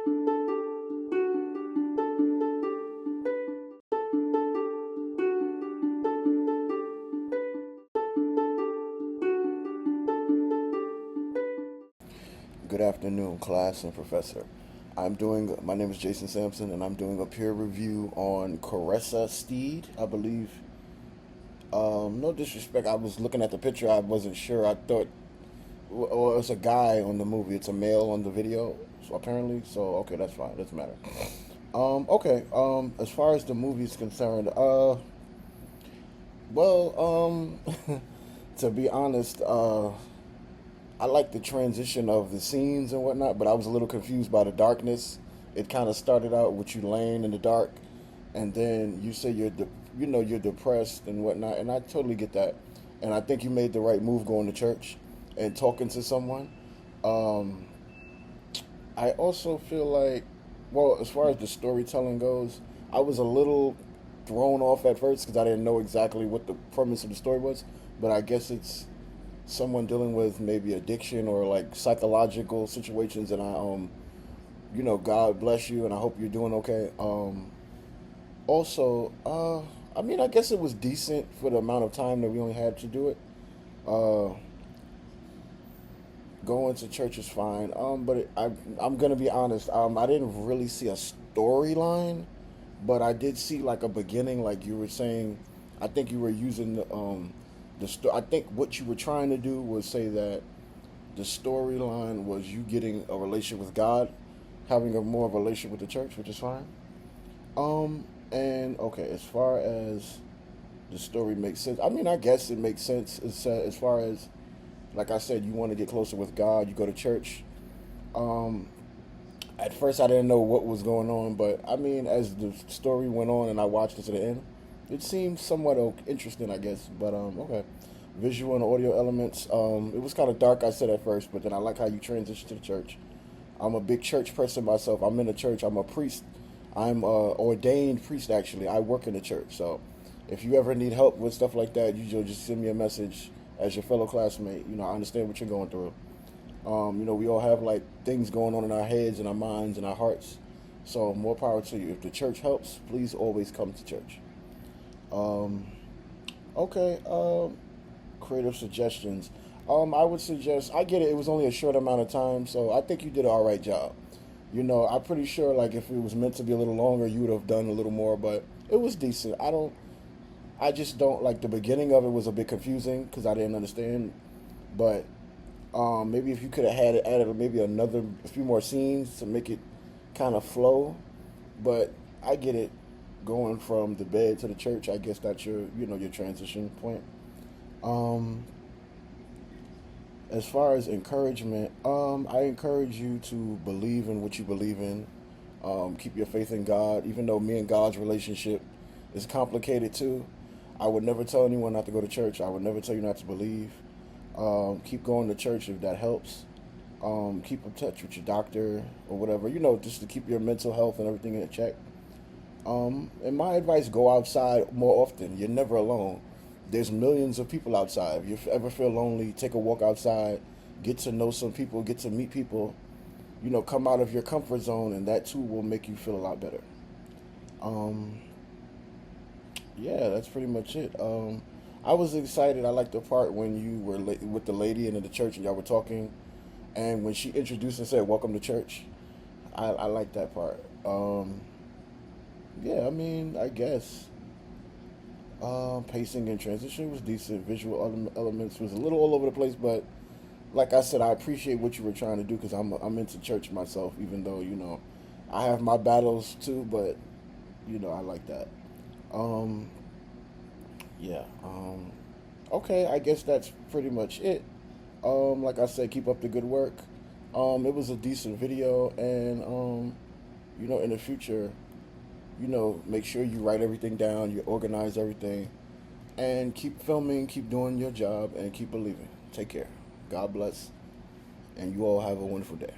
Good afternoon, class and professor. My name is Jason Sampson, and I'm doing a peer review on Caressa Steed, I believe. No disrespect, I was looking at the picture, I wasn't sure. I thought, well, it's a guy on the movie, it's a male on the video, so apparently, so okay, that's fine, doesn't matter. Okay, as far as the movie is concerned, to be honest, I like the transition of the scenes and whatnot, but I was a little confused by the darkness. It kind of started out with you laying in the dark, and then you say you're depressed and whatnot, and I totally get that. And I think you made the right move going to church and talking to someone. Um, I also feel like, well, as far as the storytelling goes, I was a little thrown off at first because I didn't know exactly what the premise of the story was. But I guess it's someone dealing with maybe addiction or like psychological situations, and God bless you, and I hope you're doing okay. Also, I mean, I guess it was decent for the amount of time that we only had to do it. Uh, Going to church is fine. I'm gonna be honest. I didn't really see a storyline, but I did see like a beginning, like you were saying. I think you were using I think what you were trying to do was say that the storyline was you getting a relationship with God, having a more of a relationship with the church, which is fine. And okay, as far as the story makes sense, I mean, I guess it makes sense as far as, like I said, you want to get closer with God, you go to church. Um, at first, I didn't know what was going on, but I mean, as the story went on and I watched it to the end, it seemed somewhat interesting, I guess. But okay, visual and audio elements. It was kind of dark, I said at first, but then I like how you transitioned to the church. I'm a big church person myself. I'm in the church. I'm a priest. I'm a ordained priest actually. I work in the church. So if you ever need help with stuff like that, you just send me a message as your fellow classmate. I understand what you're going through. We all have like things going on in our heads and our minds and our hearts. So more power to you. If the church helps, please always come to church. Um, okay. Creative suggestions. I would suggest. I get it. It was only a short amount of time, so I think you did an all right job. I'm pretty sure like if it was meant to be a little longer, you would have done a little more, but it was decent. I just don't like the beginning of it was a bit confusing because I didn't understand. But maybe if you could have had it added maybe a few more scenes to make it kind of flow. But I get it. Going from the bed to the church, I guess that's your transition point. Um, as far as encouragement, I encourage you to believe in what you believe in. Keep your faith in God, even though me and God's relationship is complicated too. I would never tell anyone not to go to church. I would never tell you not to believe. Keep going to church if that helps. Keep in touch with your doctor or whatever, just to keep your mental health and everything in check. And my advice, go outside more often. You're never alone. There's millions of people outside. If you ever feel lonely, take a walk outside, get to know some people, get to meet people, come out of your comfort zone, and that too will make you feel a lot better. Um, yeah, that's pretty much it. I was excited. I liked the part when you were with the lady and in the church and y'all were talking, and when she introduced and said, "Welcome to church." I like that part. Yeah, I mean, I guess. Pacing and transition was decent. Visual elements was a little all over the place, but like I said, I appreciate what you were trying to do because I'm into church myself, even though I have my battles too. But I like that. Um, yeah. Okay, I guess that's pretty much it. Like I said, keep up the good work. It was a decent video, and in the future, make sure you write everything down, you organize everything, and keep filming, keep doing your job, and keep believing. Take care. God bless, and you all have a wonderful day.